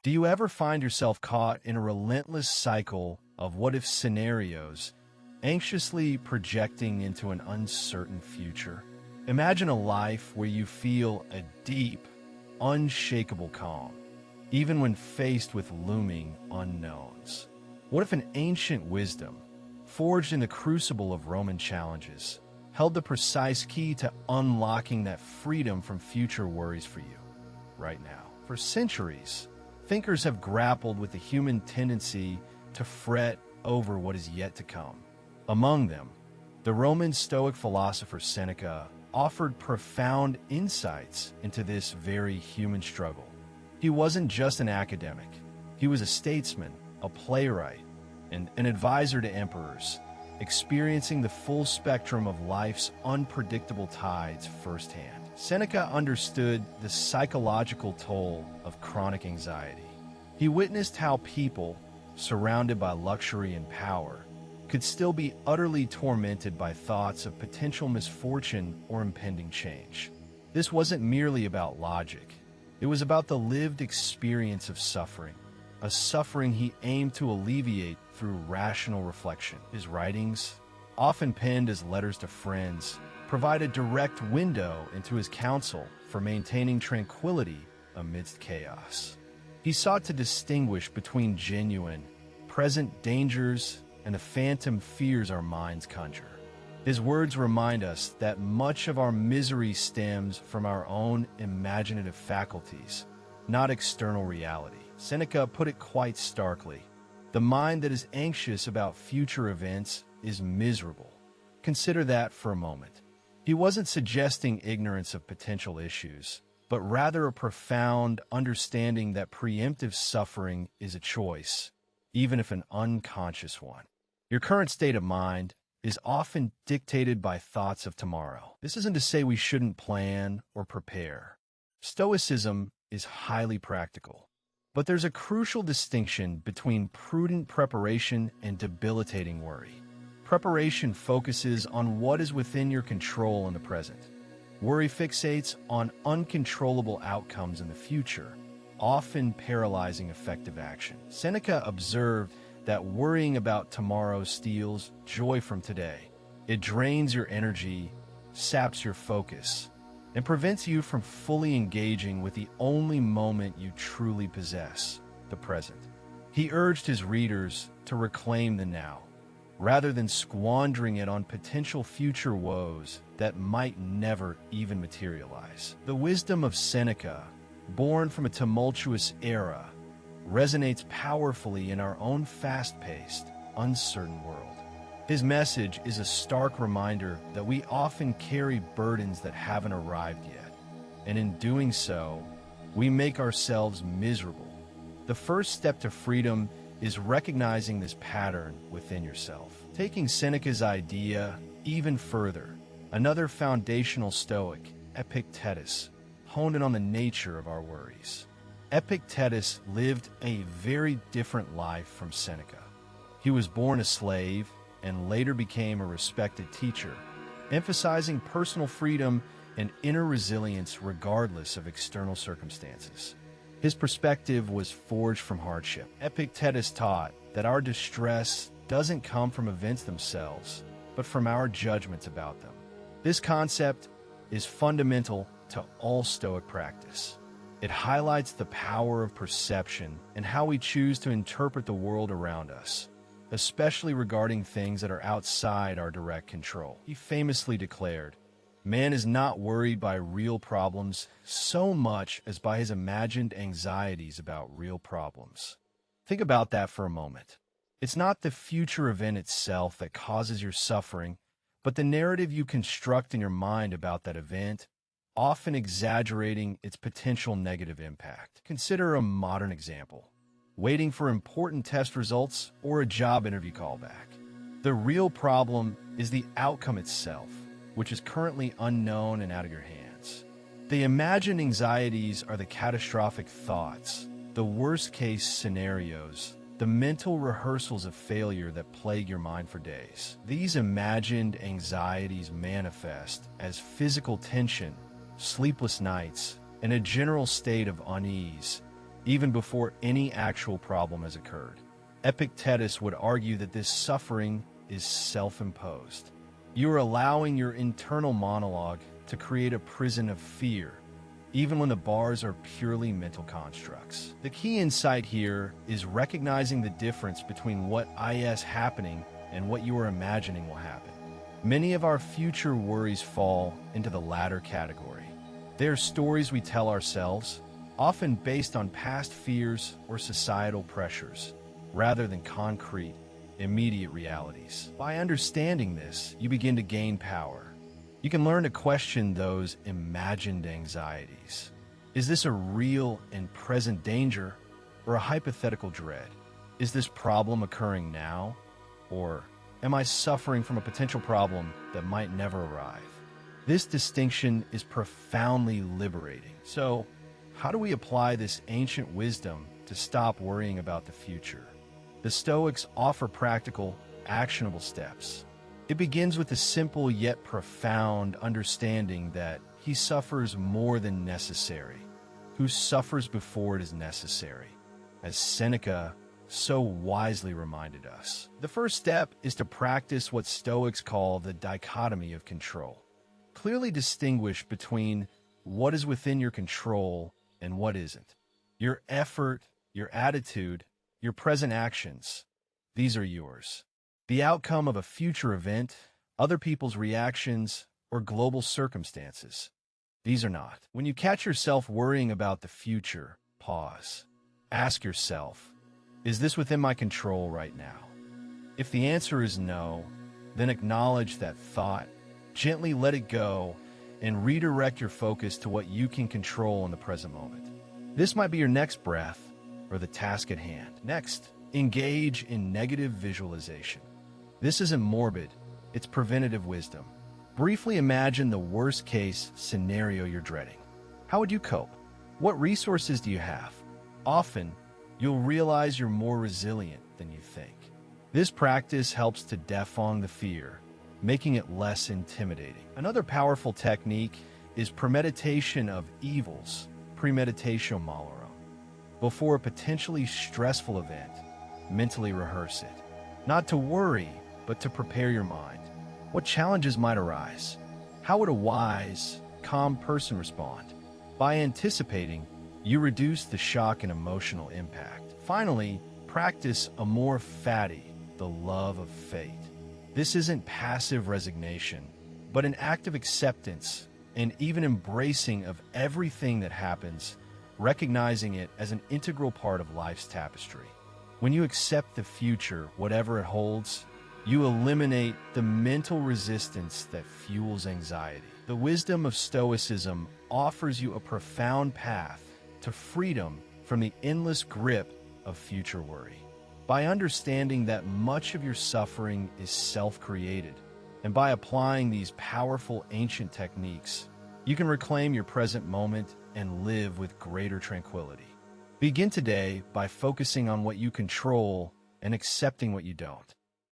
Do you ever find yourself caught in a relentless cycle of what-if scenarios, anxiously projecting into an uncertain future? Imagine a life where you feel a deep, unshakable calm, even when faced with looming unknowns. What if an ancient wisdom, forged in the crucible of Roman challenges, held the precise key to unlocking that freedom from future worries for you right now? For centuries, thinkers have grappled with the human tendency to fret over what is yet to come. Among them, the Roman Stoic philosopher Seneca offered profound insights into this very human struggle. He wasn't just an academic. He was a statesman, a playwright, and an advisor to emperors, experiencing the full spectrum of life's unpredictable tides firsthand. Seneca understood the psychological toll of chronic anxiety. He witnessed how people, surrounded by luxury and power, could still be utterly tormented by thoughts of potential misfortune or impending change. This wasn't merely about logic. It was about the lived experience of suffering, a suffering he aimed to alleviate through rational reflection. His writings, often penned as letters to friends, provide a direct window into his counsel for maintaining tranquility amidst chaos. He sought to distinguish between genuine, present dangers and the phantom fears our minds conjure. His words remind us that much of our misery stems from our own imaginative faculties, not external reality. Seneca put it quite starkly: the mind that is anxious about future events is miserable. Consider that for a moment. He wasn't suggesting ignorance of potential issues, but rather a profound understanding that preemptive suffering is a choice, even if an unconscious one. Your current state of mind is often dictated by thoughts of tomorrow. This isn't to say we shouldn't plan or prepare. Stoicism is highly practical, but there's a crucial distinction between prudent preparation and debilitating worry. Preparation focuses on what is within your control in the present. Worry fixates on uncontrollable outcomes in the future, often paralyzing effective action. Seneca observed that worrying about tomorrow steals joy from today. It drains your energy, saps your focus, and prevents you from fully engaging with the only moment you truly possess, the present. He urged his readers to reclaim the now, rather than squandering it on potential future woes that might never even materialize. The wisdom of Seneca, born from a tumultuous era, resonates powerfully in our own fast-paced, uncertain world. His message is a stark reminder that we often carry burdens that haven't arrived yet, and in doing so, we make ourselves miserable. The first step to freedom is recognizing this pattern within yourself. Taking Seneca's idea even further, another foundational Stoic, Epictetus, honed in on the nature of our worries. Epictetus lived a very different life from Seneca. He was born a slave and later became a respected teacher, emphasizing personal freedom and inner resilience regardless of external circumstances. His perspective was forged from hardship. Epictetus taught that our distress doesn't come from events themselves, but from our judgments about them. This concept is fundamental to all Stoic practice. It highlights the power of perception and how we choose to interpret the world around us, especially regarding things that are outside our direct control. He famously declared, "Man is not worried by real problems so much as by his imagined anxieties about real problems." Think about that for a moment. It's not the future event itself that causes your suffering, but the narrative you construct in your mind about that event, often exaggerating its potential negative impact. Consider a modern example: waiting for important test results or a job interview callback. The real problem is the outcome itself, which is currently unknown and out of your hands. The imagined anxieties are the catastrophic thoughts, the worst-case scenarios, the mental rehearsals of failure that plague your mind for days. These imagined anxieties manifest as physical tension, sleepless nights, and a general state of unease, even before any actual problem has occurred. Epictetus would argue that this suffering is self-imposed. You are allowing your internal monologue to create a prison of fear, even when the bars are purely mental constructs. The key insight here is recognizing the difference between what is happening and what you are imagining will happen. Many of our future worries fall into the latter category. They are stories we tell ourselves, often based on past fears or societal pressures, rather than concrete, immediate realities. By understanding this, you begin to gain power. You can learn to question those imagined anxieties. Is this a real and present danger or a hypothetical dread? Is this problem occurring now? Or am I suffering from a potential problem that might never arrive? This distinction is profoundly liberating. So, how do we apply this ancient wisdom to stop worrying about the future? The Stoics offer practical, actionable steps. It begins with a simple yet profound understanding that he suffers more than necessary, who suffers before it is necessary, as Seneca so wisely reminded us. The first step is to practice what Stoics call the dichotomy of control. Clearly distinguish between what is within your control and what isn't. Your effort, your attitude, your present actions, these are yours. The outcome of a future event, other people's reactions, or global circumstances, these are not. When you catch yourself worrying about the future, pause. Ask yourself, is this within my control right now? If the answer is no, then acknowledge that thought, gently let it go, and redirect your focus to what you can control in the present moment. This might be your next breath or the task at hand. Next, engage in negative visualization. This isn't morbid, it's preventative wisdom. Briefly imagine the worst-case scenario you're dreading. How would you cope? What resources do you have? Often, you'll realize you're more resilient than you think. This practice helps to defang the fear, making it less intimidating. Another powerful technique is premeditation of evils, premeditatio malorum. Before a potentially stressful event, mentally rehearse it. Not to worry, but to prepare your mind. What challenges might arise? How would a wise, calm person respond? By anticipating, you reduce the shock and emotional impact. Finally, practice amor fati, the love of fate. This isn't passive resignation, but an active acceptance and even embracing of everything that happens, recognizing it as an integral part of life's tapestry. When you accept the future, whatever it holds, you eliminate the mental resistance that fuels anxiety. The wisdom of Stoicism offers you a profound path to freedom from the endless grip of future worry. By understanding that much of your suffering is self-created, and by applying these powerful ancient techniques, you can reclaim your present moment and live with greater tranquility. Begin today by focusing on what you control and accepting what you don't.